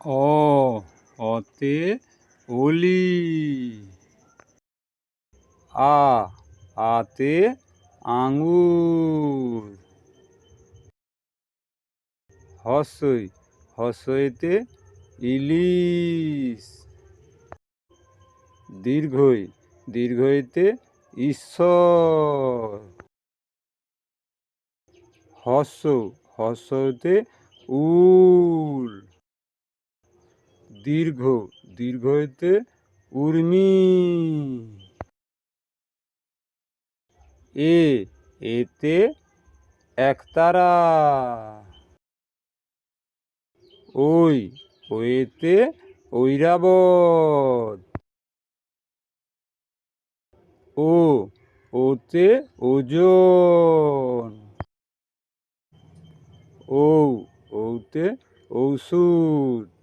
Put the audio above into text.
অ অতে অলি। আতে আঙুর। হসইতে ইলিশ। দীর্ঘইতে ঈশ্বর। হর্ষতে উল। দীর্ঘইতে উর্মি। এতে একতারা। ওইতে ঐরাবত। ওতে ওজন। ঔতে ঔষধ।